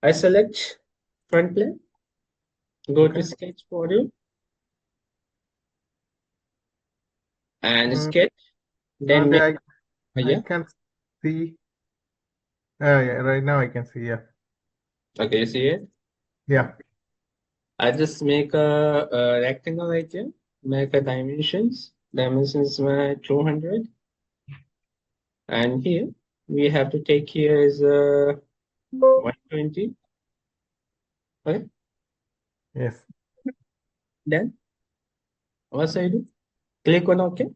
I select front plane, go to Okay. sketch module and Mm, sketch, then make, okay, I yeah, can see. Yeah, right now I can see. Yeah. okay, you see it? Yeah. I just make a rectangle right here, make a dimensions my 200, and here we have to take here is 120, okay? Yes. Then what I do? Click on OK,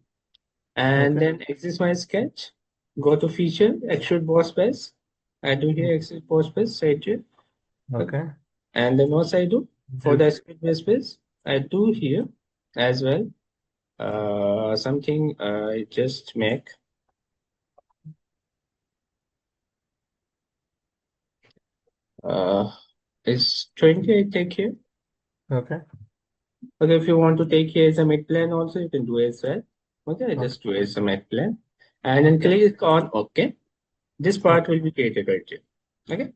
and Okay. then exit my sketch, go to feature, extrude boss space. I do here extrude boss space right here. Okay. Okay. And then what I do for the Yes. extrude boss space, I do here as well. Something I just make uh is 20 I take here. Okay. Okay, if you want to take here as a mid plane also, you can do as well. Okay, I Okay. just do as a mid plane. And then Okay. click on OK. This part Okay. will be created right here. Okay.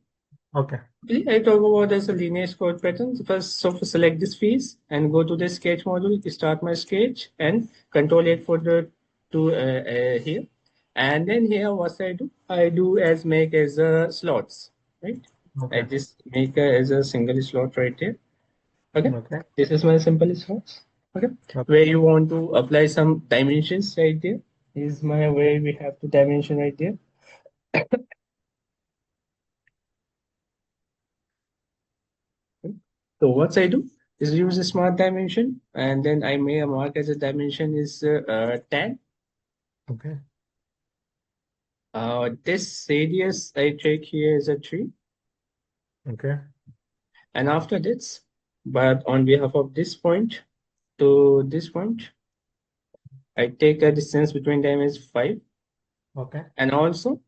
Okay. I talk about as a linear scroll pattern. First, so select this piece and go to the sketch module, start my sketch and control it for the to here. And then here, what I do? I do as make as a slots, right? I Okay. just make as a single slot right here. Okay, Okay. this is my simple slots. Okay, Okay. where you want to apply some dimensions right there is my way we have to dimension right there. So what I do is use a smart dimension, and then I may mark as a dimension is 10. Okay. This radius I take here is a 3. Okay. And after this, but on behalf of this point to this point, I take a distance between them is 5. Okay. And also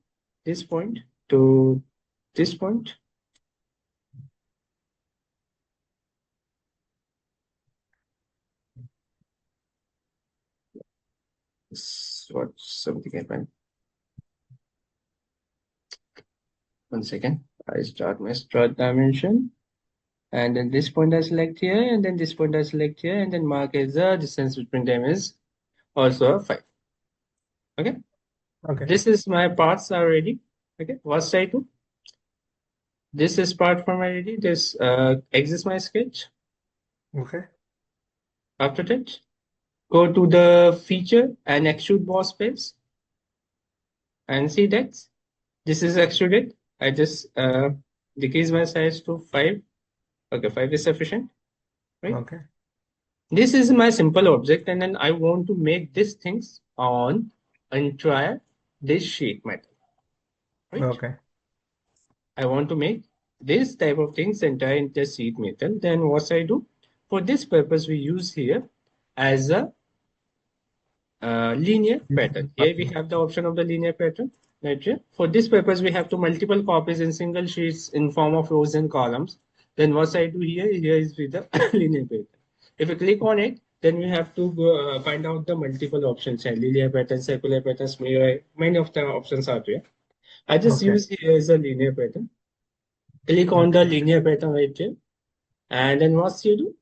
this point to this point, what something happened. 1 second. I start my start dimension. And then this point I select here, and then this point I select here, and then mark as the distance between them is also a 5. Okay. Okay. This is my parts are ready. Okay. What I do? This is part for my ready. This exists my sketch. Okay. After that, go to the feature and extrude boss space and see that this is extruded. I just decrease my size to 5. Okay, 5 is sufficient, right? Okay. This is my simple object, and then I want to make these things on entire this sheet metal, right? Okay. I want to make this type of things entire in the sheet metal. Then what I do for this purpose, we use here as a linear pattern. Here we have the option of the linear pattern. Right here. For this purpose, we have to multiple copies in single sheets in form of rows and columns. Then what I do here is with the linear pattern. If you click on it, then we have to go, find out the multiple options here. Linear pattern, circular patterns, many of the options are there. I just Okay. use here as a linear pattern. Click on Okay. the linear pattern right here. And then what you do?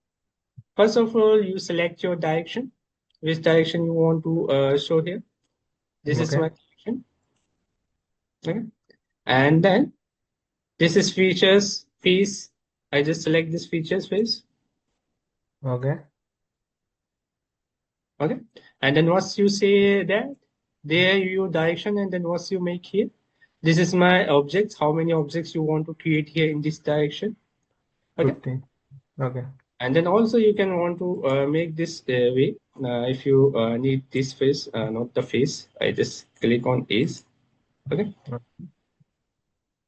First of all, you select your direction, which direction you want to show here. This is Okay. my direction. Okay. And then this is features, fees. I just select this features phase. Okay. Okay. And then once you say that, there your direction, and then once you make here, this is my objects, how many objects you want to create here in this direction. Okay. 15. Okay. And then also you can want to make this way. If you need this face, not the face, I just click on is. Okay.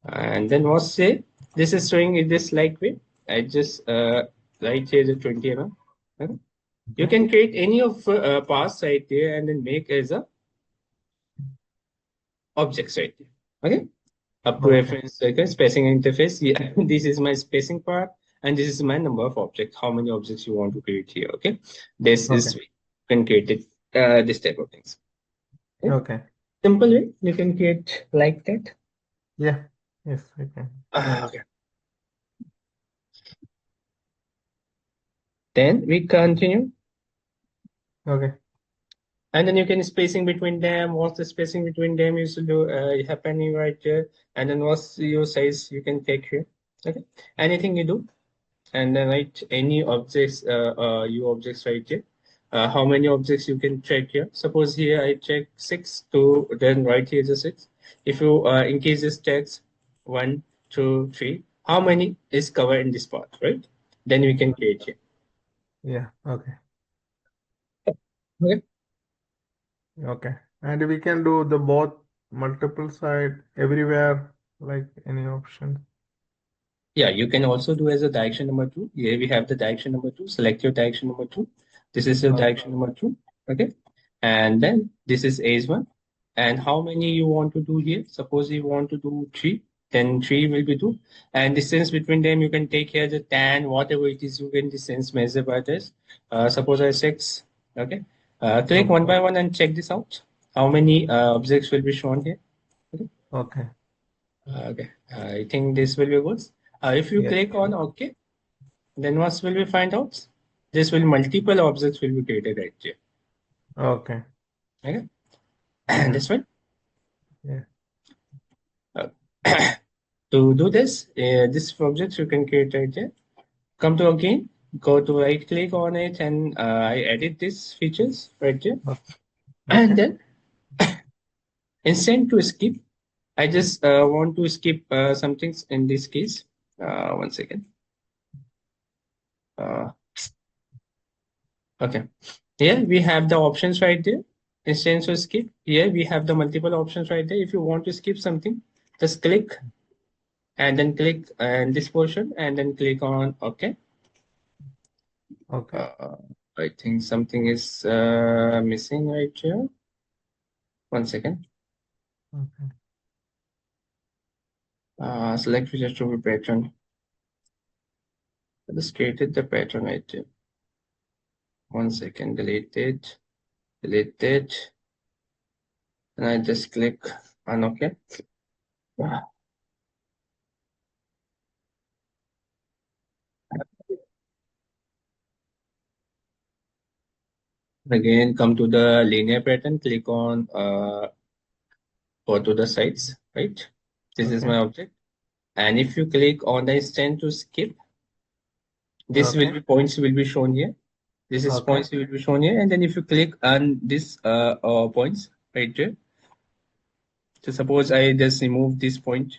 And then what say this is showing in this like way. I just write here the 20 mm. Okay. You Okay. can create any of parts right there and then make as a objects right there. Okay. Up to Okay. reference okay, spacing interface. Yeah, this is my spacing part, and this is my number of objects. How many objects you want to create here? Okay. This Okay. is you can create it, this type of things. Okay. Okay. Simple way you can create like that. Yeah. Yes, I can. Okay. Then we continue. Okay. And then you can spacing between them. What's the spacing between them is happening right here. And then what's your size you can take here. Okay. Anything you do. And then write any objects, you objects right here. How many objects you can check here. Suppose here I check 6 to then right here is a 6. If you increase this text 1, 2, 3, how many is covered in this part, right? Then we can create here. Yeah. Okay. Okay. Okay. And we can do the both multiple side everywhere, like any option. Yeah, you can also do as a direction number 2. Here we have the direction number 2. Select your direction number 2. This is your Okay. direction number 2. Okay. And then this is A1. And how many you want to do here? Suppose you want to do 3, then 3 will be 2. And distance between them, you can take here the tan, whatever it is, you can distance measure by this. Suppose I 6. Okay. Click one by one and check this out. How many objects will be shown here? Okay. Okay. Okay. I think this will be good. If you Yeah. click on OK, then what will we find out? This will multiple objects will be created right here. Okay. Okay. Yeah. This one. Yeah. Uh, to do this object you can create right here. Come to again, go to right click on it, and I edit these features right here. Okay. And then instead to skip, I just want to skip some things in this case. One second. Okay. Here we have the options right there. Instance to skip. Here we have the multiple options right there. If you want to skip something, just click and then click and this portion and then click on OK. Okay. I think something is missing right here. One second. Okay. Select feature to be pattern. I just created the pattern right here. One second, delete it, and I just click on OK. Again, come to the linear pattern, click on go to the sides, right? This is Okay. my object. And if you click on the instant to skip, this will Okay. be points will be shown here. This is Okay. points will be shown here. And then if you click on this points right here, so suppose I just remove this point,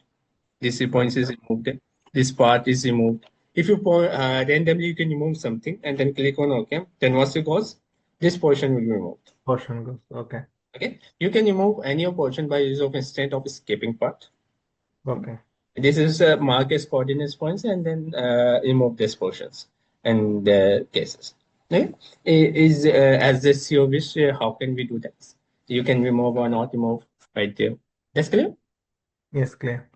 this point is removed, this part is removed. If you randomly you can remove something and then click on OK, then what's the cause? This portion will be removed. Portion goes. Okay. Okay, you can remove any portion by use of instead of skipping part. Okay. This is mark as coordinates points and then remove these portions and the cases. Okay? Is as this your wish, how can we do that? You can remove or not remove right there. That's clear? Yes, clear.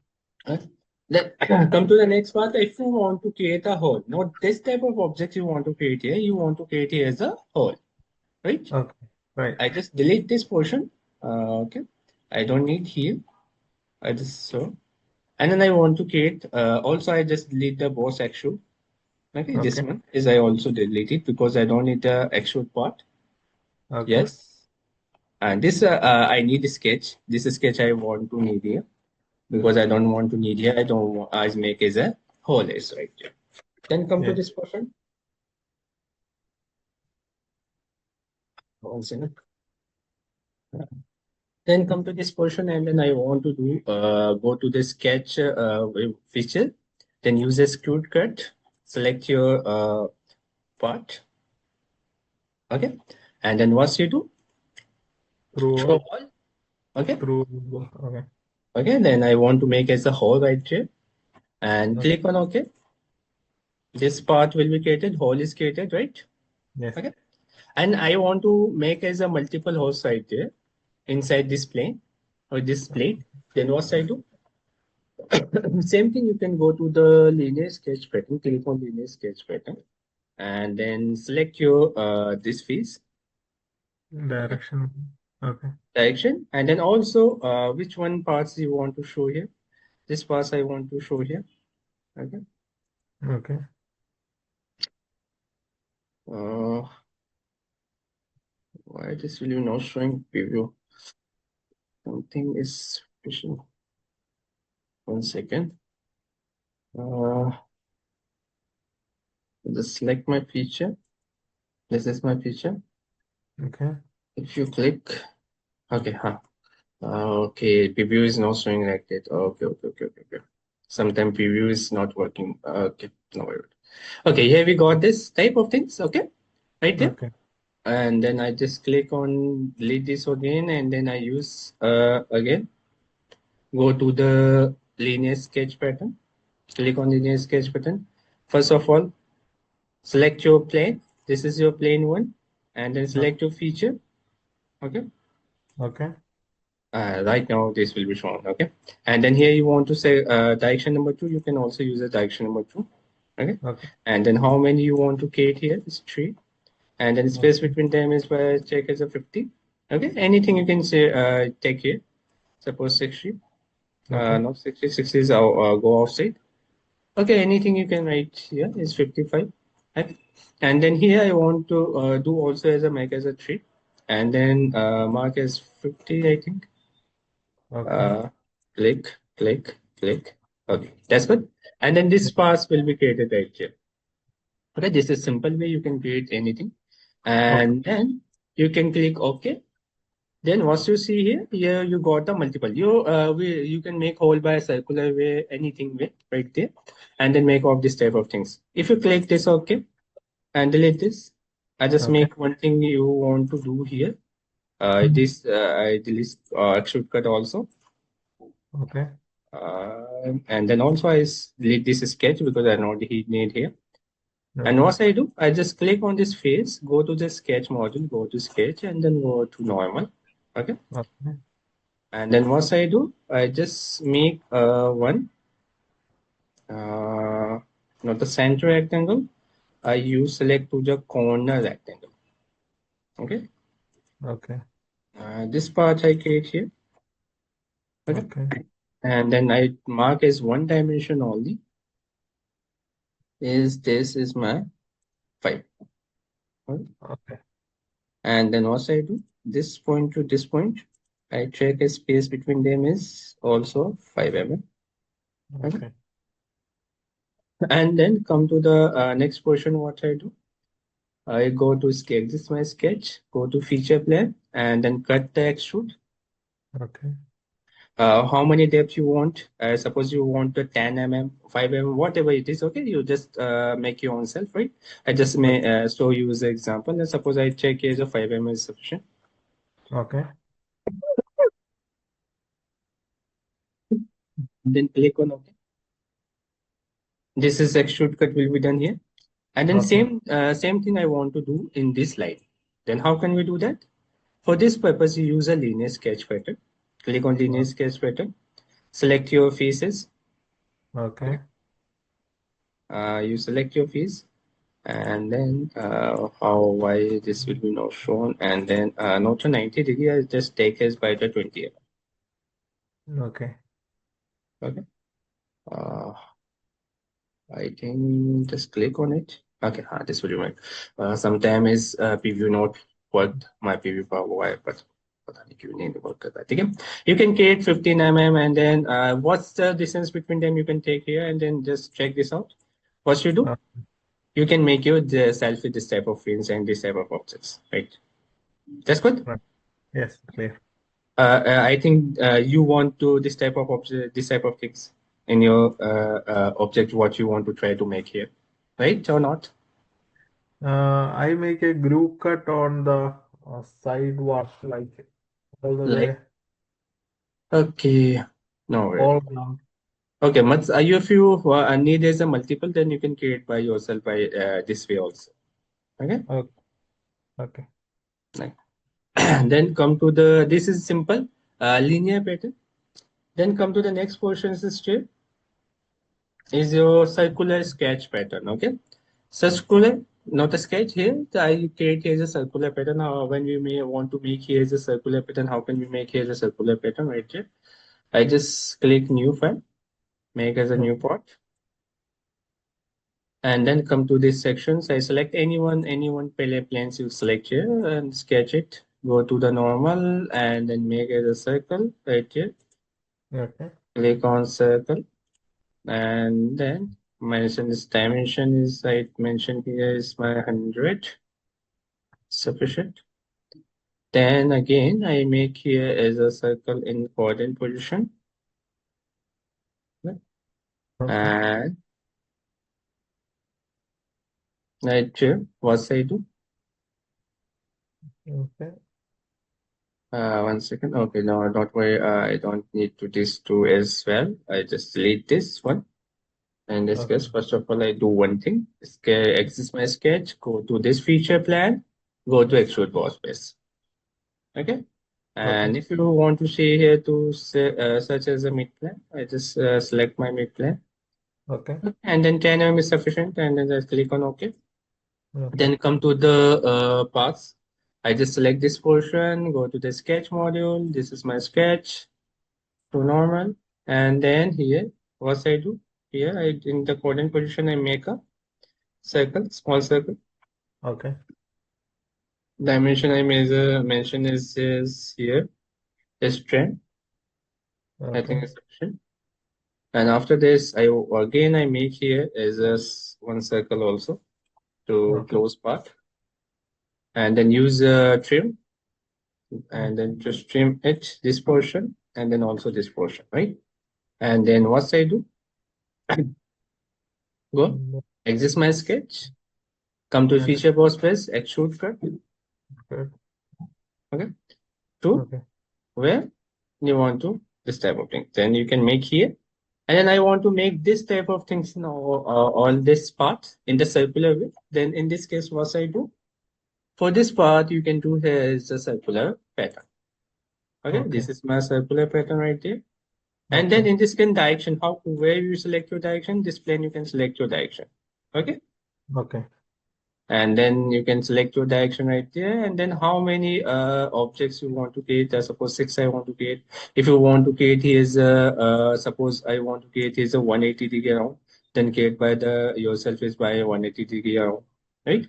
Okay. Then come to the next part. If you want to create a hole, not this type of object you want to create here, you want to create here as a hole, right? Okay. Right. I just delete this portion. Okay, I don't need here. I just so, and then I want to create. Also, I just delete the boss extrude. Okay, this Okay. one is I also delete it because I don't need the extrude part. Okay. Yes, and this I need a sketch. This sketch I want to need here because I don't want to need here. I don't want. I make as a hole is right here. Then come to Yeah. this portion. One second. Then come to this portion and then I want to do go to the sketch feature. Then use a extrude cut. Select your part. Okay. And then what you do? Through Show all. Okay. through. Okay. Okay. Then I want to make as a hole right here. And Okay. click on OK. This part will be created. Hole is created, right? Yes. Okay. And I want to make as a multiple holes right there inside this plane or this plate. Then what I do? Same thing, you can go to the linear sketch pattern, click on linear sketch pattern, and then select your this face Direction. Okay. direction, and then also which one parts you want to show here. This parts I want to show here. Okay. Okay. Uh, why this will not showing preview? Something is fishing. 1 second. Uh, just select my feature. This is my feature. Okay. If you click, okay, huh? Okay, preview is not showing like that. Okay. Sometimes preview is not working. Okay, no worry. Okay, here we got this type of things. Okay, right there. Okay. And then I just click on delete this again, and then I use again go to the linear sketch pattern. Click on linear sketch pattern. First of all, select your plane. This is your plane one, and then o- select your feature. Okay. Okay. Right now this will be shown. Okay, and then here you want to say direction number 2. You can also use a direction number 2. Okay, Okay. and then how many you want to create here is 3, and then space Okay. between them is by check as a 50. Okay, anything you can say take here. Suppose 60. Okay. Not 60. 60 is go outside. Okay, anything you can write here is 55. Right? And then here I want to do also as a make as a 3, and then mark as 50, I think. Okay. Uh, click. Okay, that's good. And then this pass will be created right here. Okay, this is simple way you can create anything. Okay. And then you can click OK. Then what you see here you got the multiple. You can make whole by circular way, anything way right there, and then make of this type of things. If you click this OK and delete this, I just Okay. make one thing you want to do here. This I delete shortcut also. Okay. And then also delete this sketch because I know he need here. And Okay. what I do, I just click on this face, go to the sketch module, go to sketch, and then go to normal. Okay. Okay. And then what I do, I just make one, not the center rectangle. I use select to the corner rectangle. Okay. Okay. This part I create here. Okay. Okay. And then I mark as one dimension only. This is my 5. Okay. Okay. And then what I do, this point to this point, I check a space between them is also 5 mm. Okay. Okay. And then come to the next portion. What I do, I go to sketch. This is my sketch. Go to feature plane and then cut the extrude. Okay. How many depth you want? Suppose you want the 10 mm, 5 mm, whatever it is. Okay, you just make your own self, right? I just may show you the example. And suppose I check here is a 5 mm is sufficient. Okay. Then click on OK. This is extrude cut will be done here. And then Okay. same thing I want to do in this line. Then how can we do that? For this purpose, you use a linear sketch pattern. Click on linear sketch pattern. Select your faces. Okay. Okay. You select your face, and then how why this will be not shown, and then not a 90 degree. I just take as by the 20. Okay. Okay. Uh, I think just click on it. Okay, this will be right. Sometime is preview not worked my preview for why, but पता नहीं क्यों नहीं work कर रहा है, ठीक है? You can create 15 mm and then what's the distance between them you can take here and then just check this out. What you do? Uh, You can make your self with this type of fins and this type of objects, right? That's good. right. Yes, clear. I think you want to this type of object, this type of things in your object. What you want to try to make here, right or not? I make a groove cut on the side wall, like all the Like way, okay, no worry. all down. Okay, much if you need as a multiple, then you can create by yourself by this way also. Okay, Okay. Okay. like then come to the this is simple linear pattern. Then come to the next portion is straight is your circular sketch pattern. Okay, circular, not a sketch here. I create here is a circular pattern. When we may want to make here is a circular pattern, how can we make here is a circular pattern right here? I just click new file, make as a O- new part. And then come to these sections. I select any one planes you select here and sketch it. Go to the normal and then make it a circle right here. Okay. Click on circle and then mention this dimension is I mentioned here is my 100 sufficient. Then again I make here as a circle in coordinate position. Okay. And right here, what I do? Okay. 1 second. Okay, no, don't worry. I don't need to this two as well. I just delete this one. In this case, Okay. first of all, I do one thing. Exit my sketch, go to this feature plan, go to extrude boss base. Okay. Okay. And if you want to see here to say, search as a mid plan, I just select my mid plan. Okay. And then 10 mm is sufficient. And then just click on OK. Okay. Then come to the paths. I just select this portion, go to the sketch module. This is my sketch to normal. And then here, what I do? Here, in the coordinate position, I make a circle, small circle. Okay. Dimension I mention is here, is 10. I Okay. think it's sufficient. And after this, I make here is one circle also to Okay. close part. And then use trim and Okay. then just trim it, this portion, and then also this portion, right? And then what I do, go, Mm, exit my sketch, come to okay. feature boss space, extrude cut, Good. okay, to Okay. where you want to, this type of thing. Then you can make here. And then I want to make this type of things in all this part in the circular way. Then in this case, what I do, for this part, you can do here is a circular pattern. Okay, Okay. this is my circular pattern right there. And then Okay. in this can direction, how where you select your direction, this plane you can select your direction. Okay. Okay. And then you can select your direction right there. And then how many objects you want to create. Suppose six I want to create. If you want to create here's suppose I want to create here's a 180-degree around, then create by the yourself is by 180-degree around. Right?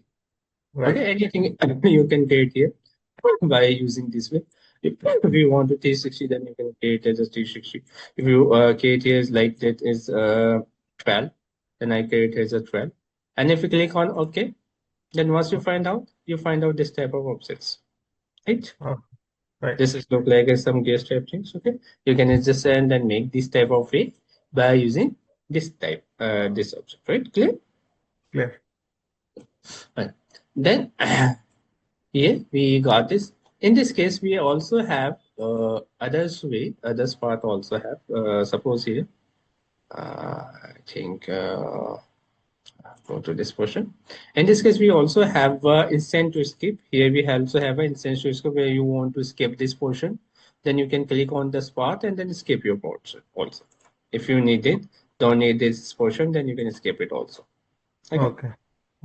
Right. Okay, anything you can create here by using this way. If you want to 360, then you can create as a 360. If you create here is like that is 12, then I create as a 12. And if you click on OK, then once you find out this type of objects, right? Oh, right. This is look like some gear type things, okay? You can just send and make this type of way by using this type, this object, right? Clear? Clear. Right. Then here we got this. In this case, we also have others part also have. Suppose here, I think go to this portion. In this case, we also have instant to skip. Here we also have an instant to skip where you want to skip this portion. Then you can click on the spot and then skip your portion also. If you need it, don't need this portion, then you can skip it also. Okay. Okay.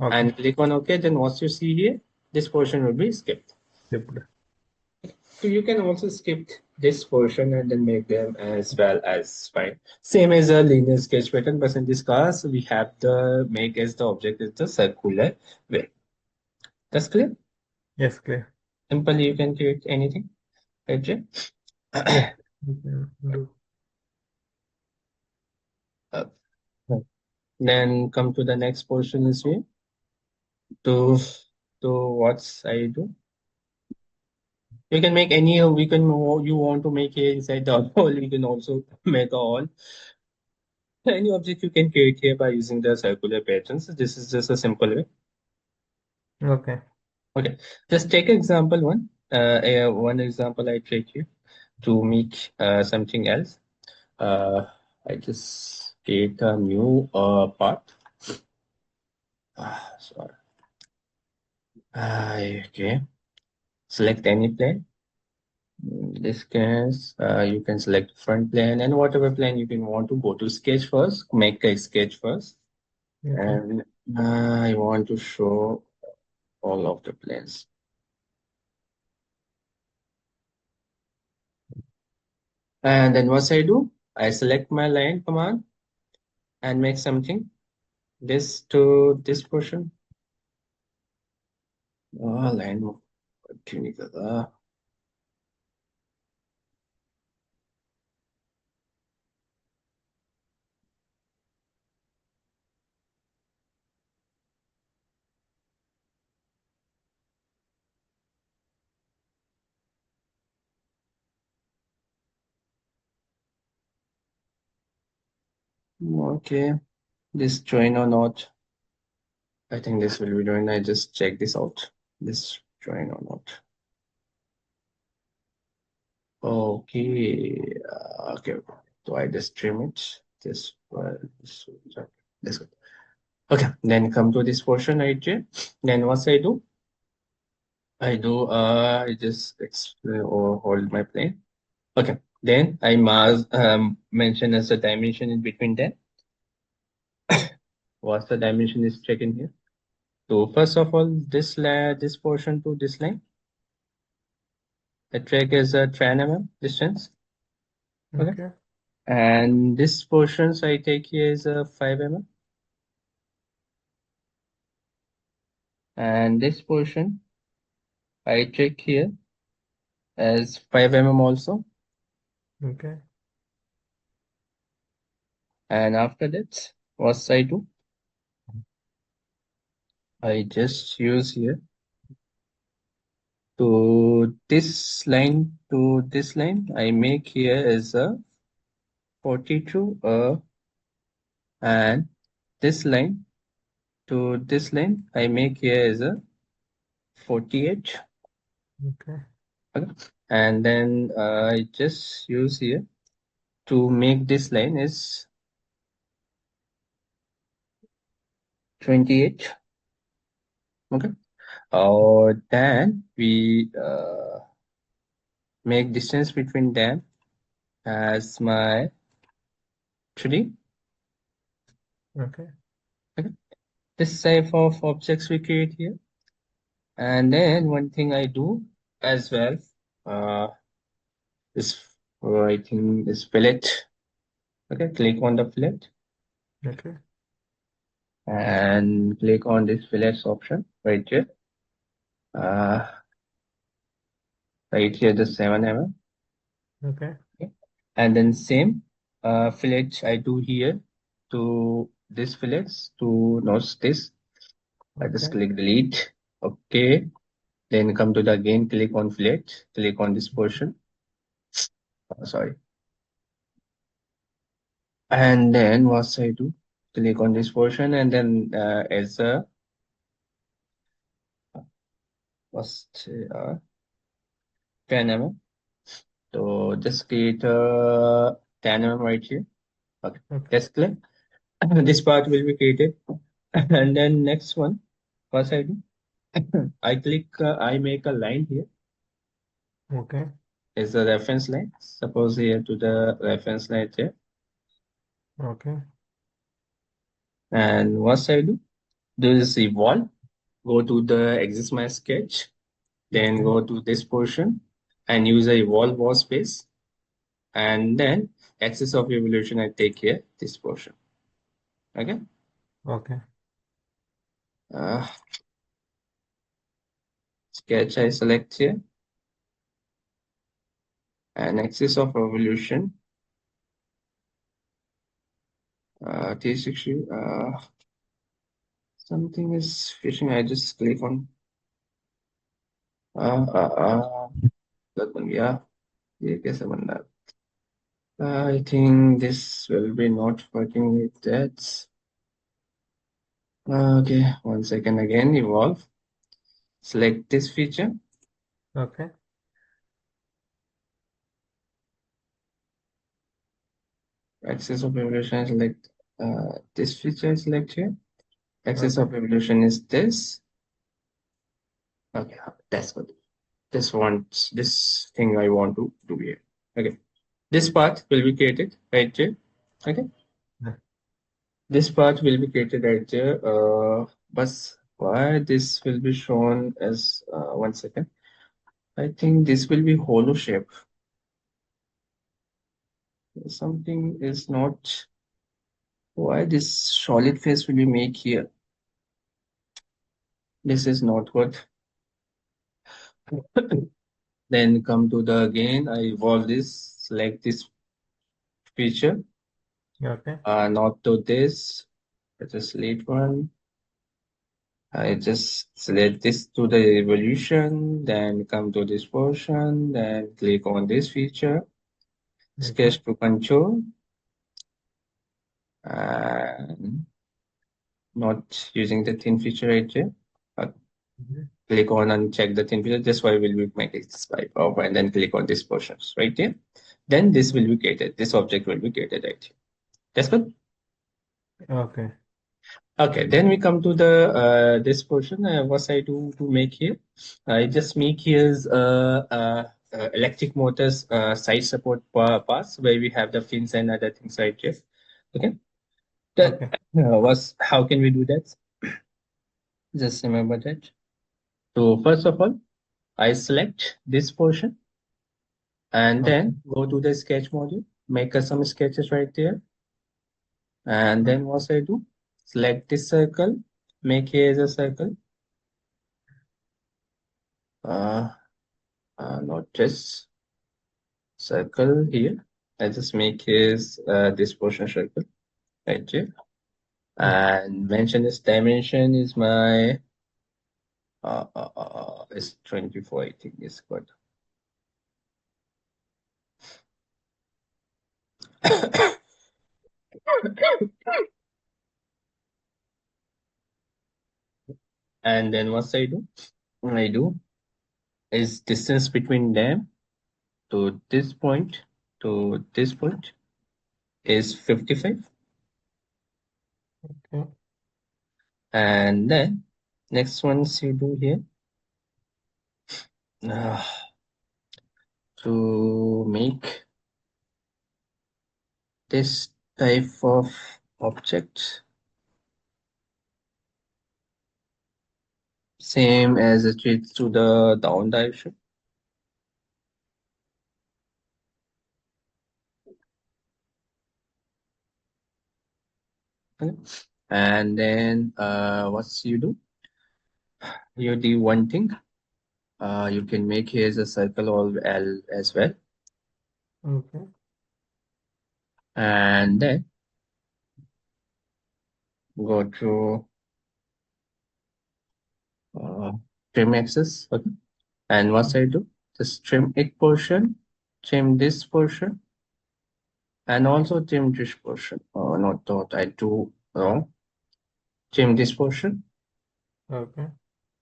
Okay. And click on OK. Then what you see here, this portion will be skipped. Shipped. So you can also skip this portion and then make them as well as fine. Same as a linear sketch pattern, but in this case, we have the make as the object is the circular way. That's clear? Yes, clear. Simply you can create anything. Right? Yes. We can do. Uh, then come to the next portion is here to what I do. You can make any we can you want to make here inside the hole. You can also make a hole. Any object you can create here by using the circular patterns. This is just a simple way. Okay. Okay, just take example one. One example I take here to make something else. Uh, I just create a new part. Sorry. Okay. Select any plane. In this case, you can select front plane and whatever plane you can want to go to sketch first. Make a sketch first, Okay. and I want to show all of the planes. And then what I do, I select my line command and make something. this to this portion. Line continue కదా. Okay, this join or not? I think this will be join. I just check this out. This join or not? Okay, okay. So I just trim it. This good. Okay, then come to this portion right here. Then what I do? I just explain or hold my plane. Okay, then I must mention as a dimension in between them. What's the dimension is checking here? So first of all, this portion to this line, the track is a 10 mm distance. Okay, Okay. and this portions I take here is a 5 mm, and this portion I check here as 5 mm also. Okay. And after that, what I do? I just use here to this line to this line. I make here as a 42, and this line to this line I make here as a 48. Okay. Okay. And then I just use here to make this line is 28. Okay. Or then we make distance between them as my 3. Okay. Okay. This type of objects we create here. And then one thing I do as well uh, is I think is fillet. Okay, click on the fillet Okay. and click on this fillets option right here. Uh, right here the 7 mm. Okay. Okay. And then same fillet I do here to this fillets to notch this. I just Okay. click delete. Okay. Then come to the again, click on fillet, click on this portion. Sorry. And then what I do? Click on this portion and then as a first 10 mm. So just create a 10 mm right here. Okay. Okay. Just click. This part will be created. And then next one, what I do? I click, I make a line here Okay. as a reference line. Suppose here to the reference line here. Okay. And what I do? Do is evolve, go to the exist my sketch, then Okay. go to this portion and use a evolve workspace. And then axis of evolution, I take here this portion. Okay. Okay. Uh, Sketch I select here and axis of evolution. 360. Something is fishing. I just click on. That one, yeah. ये कैसे बनना है? I think this will be not working with that. Okay, 1 second again. Evolve. Select this feature. Okay. Axis of evolution. Select this feature. Select here. Axis Okay. of evolution is this. Okay, that's good. This thing I want to do here. Okay, this path will be created right here. Okay, Yeah. this path will be created right here. But why this will be shown as 1 second? I think this will be hollow shape. Something is not Why this solid face will you make here? This is not good. Then come to the again, I evolve this, select this feature, Okay. not to this, it's a select one. I just select this to the evolution, then come to this portion, then click on this feature, Okay. sketch to control, and not using the thin feature right here. Uh, Mhm. Click on and check the thin feature. This way will be make it swipe up and then click on this portions right here. Then this will be created. This object will be created right here. That's good. Okay. Okay, then we come to the this portion. What I do to make here? I just make here's electric motors side support parts where we have the fins and other things right here. Okay, that Okay. was how can we do that? Just remember that. So first of all, I select this portion and Okay. then go to the sketch module, make some sketches right there, and then what I do? Select this circle, make here as a circle. Uh, not this circle here. I just make his this portion circle right here Okay. and mention this dimension is my is 24. I think is good. And then what I do is distance between them to this point to this point is 55, Okay. and then next ones you do here uh, to make this type of object same as it is to the down direction. Okay. And then what you do? You do one thing. You can make here as a circle or L as well. Okay. And then go to uh, trim axis. Okay. And what I do? Just trim it portion, trim this portion, and also trim this portion. Oh, not that I do wrong. Trim this portion. Okay.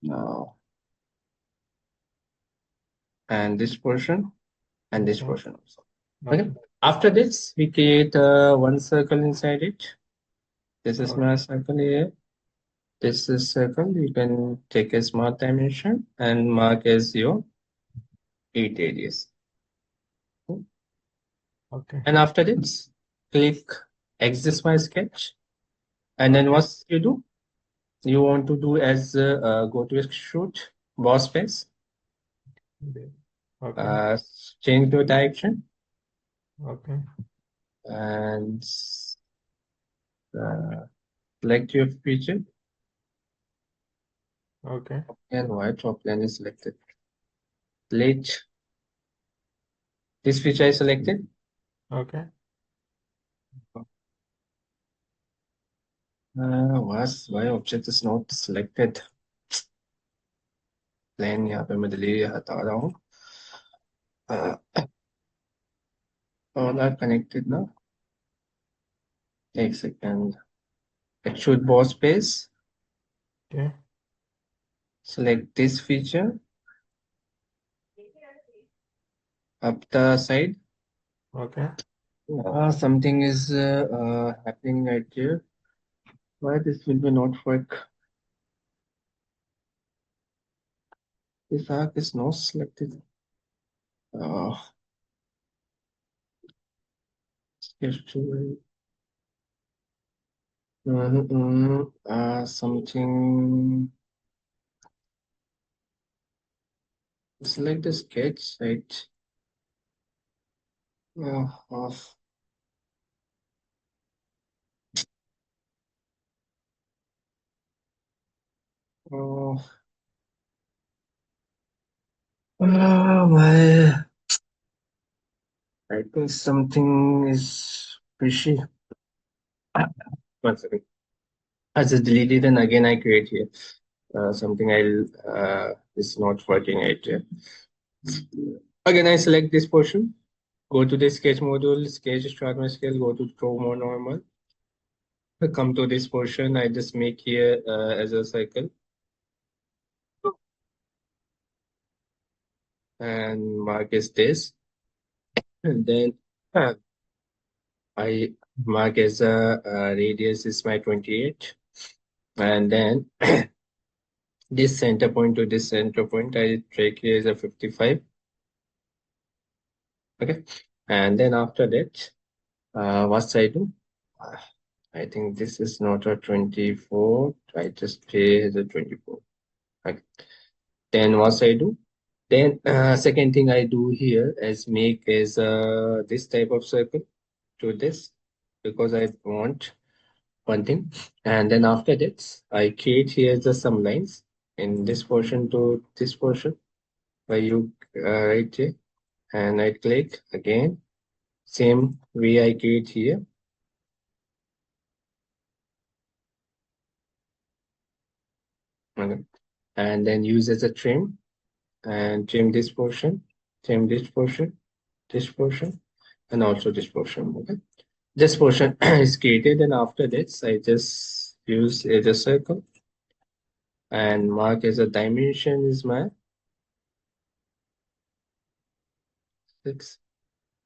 No. And this portion and this Okay. portion also. Okay. Okay. After this, we create one circle inside it. This is Okay. my circle here. This is circle. You can take a smart dimension and mark as your 8 areas. Okay. And after this, click exit my sketch. And then Okay. what you do? You want to do as go to extrude, boss space, Okay. change the direction, Okay. and select your feature. Okay. And white top plane is selected. Late. This feature is selected. Okay. Why object is not selected? Plane यहाँ पे मैं delete हटा रहा हूँ all are connected now. एक second extrude boss space, Okay. select this feature up the side. Okay. Something is happening right here. Why this will be not work? This arc is not selected. Uh, sketch tool. Something. Select the sketch right. Off. Oh, my. I think something is fishy. One second. I just deleted and again I create here. Something is not working right here. Again, I select this portion. Go to the sketch module, sketch start my scale, go to draw more normal. I come to this portion, I just make here as a circle and mark as this. And then uh, I mark as a radius is my 28. And then this center point to this center point, I take here as a 55. Okay. And then after that, what I do? Uh, I think this is not a 24. I just pay as a 24. Okay. Then what I do? Then second thing I do here is make is this type of circle to this because I want one thing. And then after that, I create here just some lines in this portion to this portion where you right here and I click again. Same way I create here. Okay. And then use as a trim and trim this portion, this portion, and also this portion. Okay. This portion is created, and after this, I just use as a circle and mark as a dimension is my 6.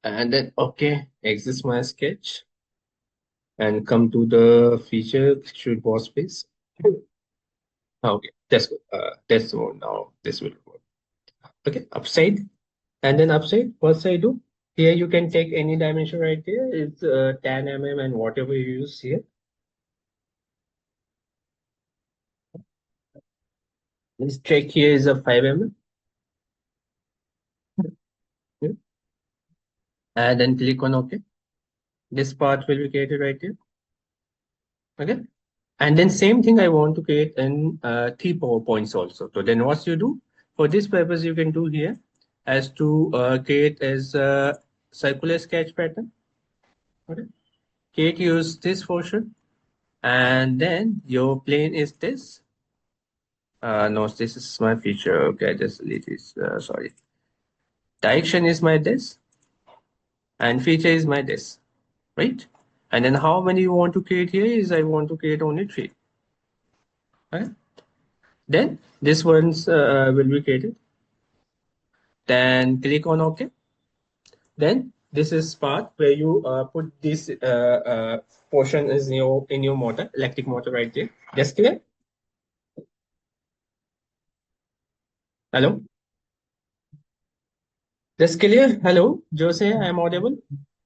And then, okay, exit my sketch and come to the feature should boss space. Okay, that's good. That's the one. Now this will work. Okay, upside. And then upside, what I do? Here you can take any dimension right there. It's 10 mm and whatever you use here. This check here is a 5 mm. And then click on OK. This part will be created right here. Okay. And then same thing I want to create in 3 points also. So then what you do? For this purpose, you can do here as to create as a circular sketch pattern. Okay. Create use this portion. And then your plane is this. No, this is my feature. Okay, I just delete this. Sorry. Direction is my this, and feature is my this, right? And then how many you want to create here is I want to create only 3. Right? Then this one's will be created. Then click on OK. Then this is part where you put this portion is in your motor, electric motor right there. Just clear? Hello? Just clear? Hello? Jose, I am audible?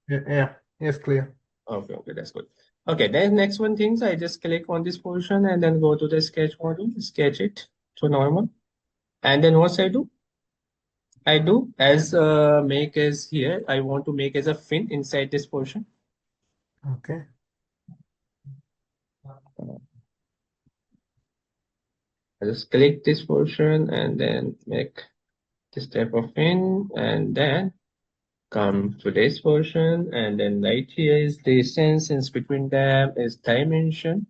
Yeah. Yes, clear. Okay, okay, that's good. Okay, then next one things, I just click on this portion and then go to the sketch module, sketch it to normal. And then what I do? I do as make as here, I want to make as a fin inside this portion. Okay. I just click this portion and then make this type of fin and then come to this portion and then right here is the distance between them is dimension.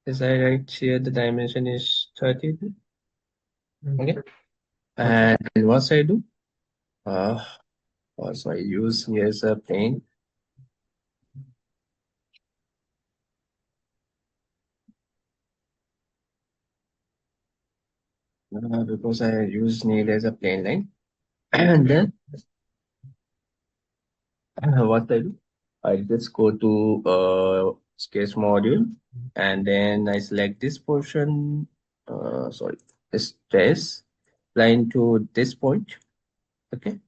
As I write here, the dimension is 30. Okay. And what I do? Uh, also I use here as a plane. Because I use need as a plane line. And then what I do? I just go to sketch module and then I select this portion, sorry, this trace line to this point, okay,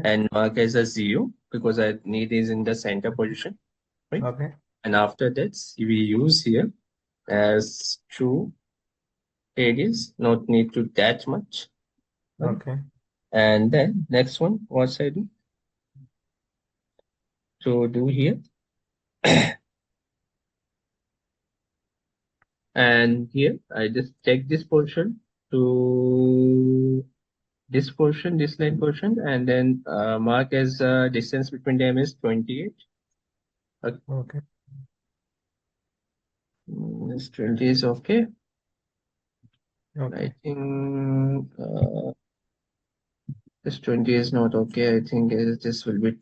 and mark as a 0 because I need is in the center position, right? Okay. And after that, we use here as true radius, not need to that much. Right? Okay. And then next one, what I do? To do here. And here I just take this portion to this portion, this line portion, and then mark as distance between them is 28. Okay. This 20 is okay. I Okay. think this 20 is not okay. I think this will be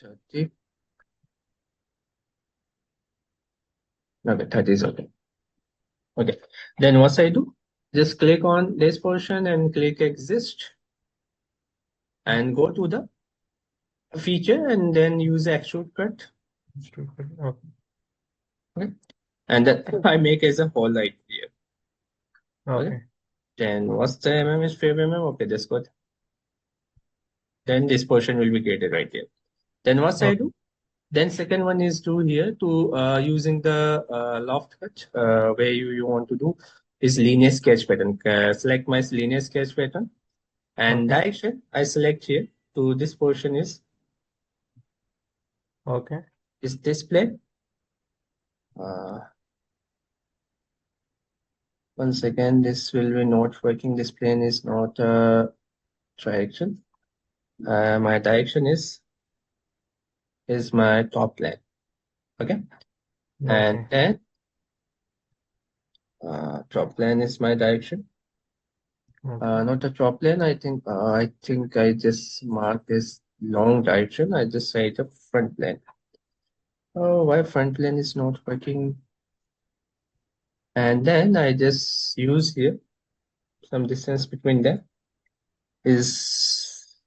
30. Okay, 30 is okay. Okay. Then what I do? Just click on this portion and click exist and go to the feature and then use extrude cut. Okay. Okay. And then I make as a whole right here. Okay. Okay. Then what's the is 5 Okay, that's good. Then this portion will be created right here. Then what I Okay. do? Then second one is to here to using the loft cut where you want to do is linear sketch pattern. Select my linear sketch pattern and Okay. direction I select here to this portion Okay. is display. Uh, Once again, this will be not working. This plane is not direction. My direction is my top plane. Okay, and Okay. then top plane is my direction. Okay. Not a top plane. I think I just mark this long direction. I just say the front plane. Oh, why front plane is not working? And then I just use here some distance between them is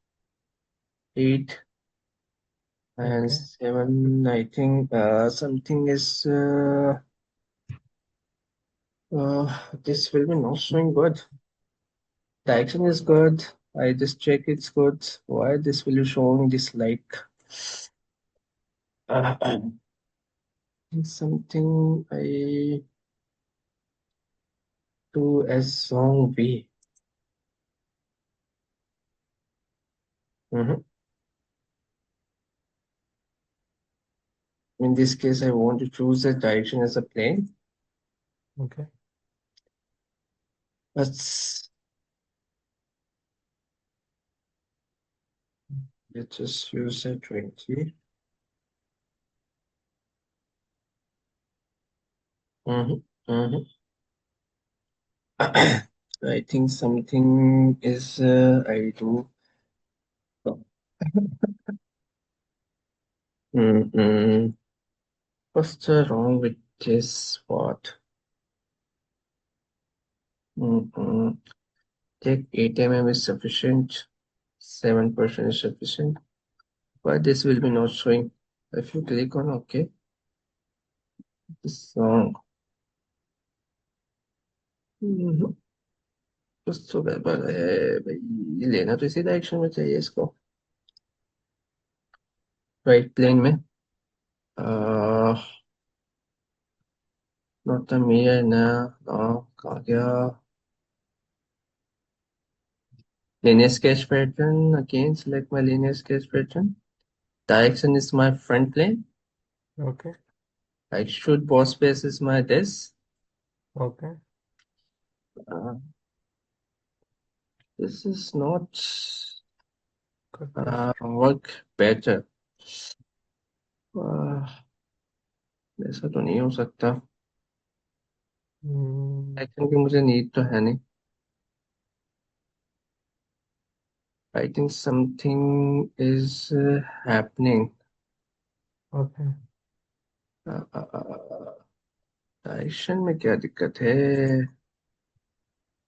8 and Okay. 7. I think something is this will be not showing good. Direction is good. I just check it's good. Why this will be showing this like uh, something I do as wrong way. Mhm. In this case, I want to choose a direction as a plane. Okay. Let's just use a 20. Mhm, mhm. I think something is I do. Mm-mm. What's wrong with this part? Mm-mm. Take 8 is sufficient. 7% is sufficient. But this will be not showing. If you click on OK, this wrong. Mhm. कुछ तो गड़बड़ है भाई लेना तो इसी direction में चाहिए इसको राइट प्लेन में नॉट द मिरर ना कहाँ गया linear sketch pattern again select my linear sketch pattern direction is my front plane Okay. extrude boss space is my this Okay. uh, this is not Cut this. work better uh, ऐसा तो नहीं हो सकता Mm, action की मुझे need तो है नहीं I think something is happening okay. Direction में क्या दिक्कत है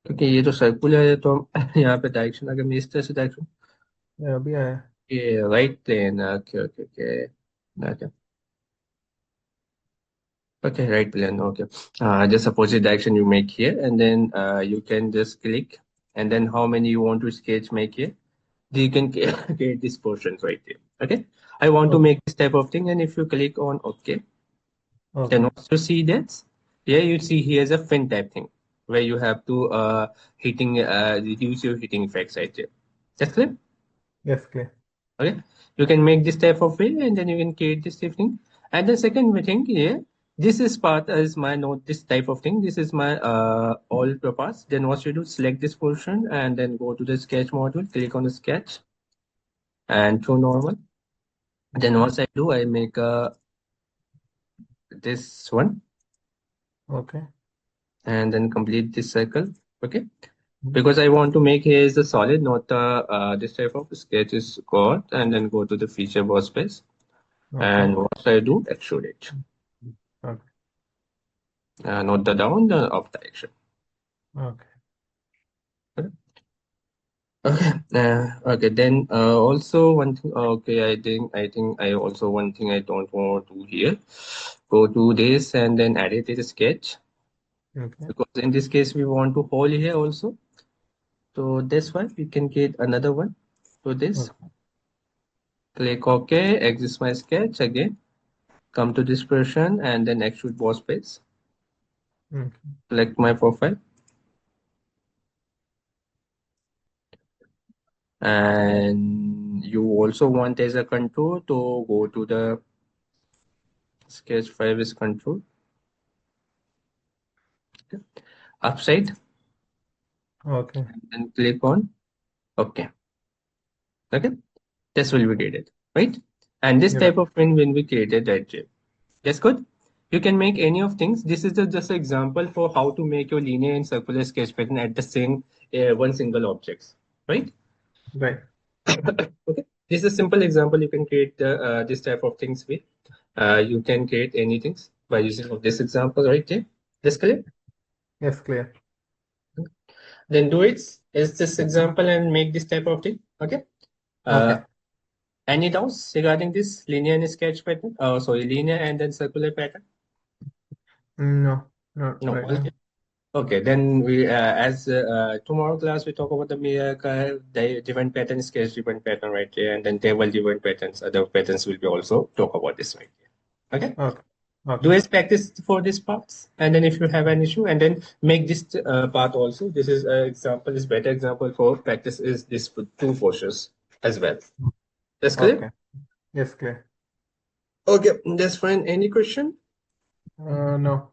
क्योंकि ये तो सर्कुलर है तो हम यहाँ पे डायरेक्शन अगर मैं इस तरह से डायरेक्शन Yeah, अभी आया. ये right plane okay okay okay okay right plane okay just suppose the direction you make here and then you can just click and then how many you want to sketch make here you can create these portions right here okay I want to Okay. make this type of thing and if you click on okay then Okay. also see that here you see here's a fin type thing where you have to hitting reduce your hitting effects right here. That's clear. Yes, clear. Okay, you can make this type of way and then you can create this type thing. And the second thing here This is part is my note, this type of thing. This is my all parts. Then what you do, select this portion and then go to the sketch module, click on the sketch and to normal. Then what I do, I make this one Okay. and then complete this circle. Okay. Because I want to make here is a solid, not this type of sketch is got and then go to the feature workspace. Okay. And what I do, extrude it. Okay. Not the down, the up direction. Okay. Okay. Okay. Then also one thing. Okay, I think I also one thing I don't want to do here. Go to this and then edit the sketch Okay. because in this case we want to hold here also. So that's why we can get another one. So this Okay. click OK, exit my sketch again. Come to this version and then extrude boss space. Okay. Select my profile. And you also want as a control to go to the sketch 5 is control. Okay. Upside Okay. and click on OK. Okay. This will be created, right? And this Right. type of thing when we created that shape. That's good. You can make any of things. This is just an example for how to make your linear and circular sketch pattern at the same one single objects, right? Right. Okay. This is a simple example you can create this type of things with. You can create anything by using of this example right there. This clear? Yes, clear. Then do it as this example and make this type of thing. Okay. Okay. Any doubts regarding this linear and sketch pattern? Oh, sorry, linear and then circular pattern? No, not No. right now. Okay, then we as tomorrow class we talk about the different patterns, sketch different pattern right here, and then table different patterns. Other patterns will be also talk about this right here. Okay. Okay. Do Okay. as practice for this parts, and then if you have an issue, and then make this part also. This is example is better example for practice is this two portions as well. That's clear. Okay. Yes, clear. Okay, that's fine. Any question? No.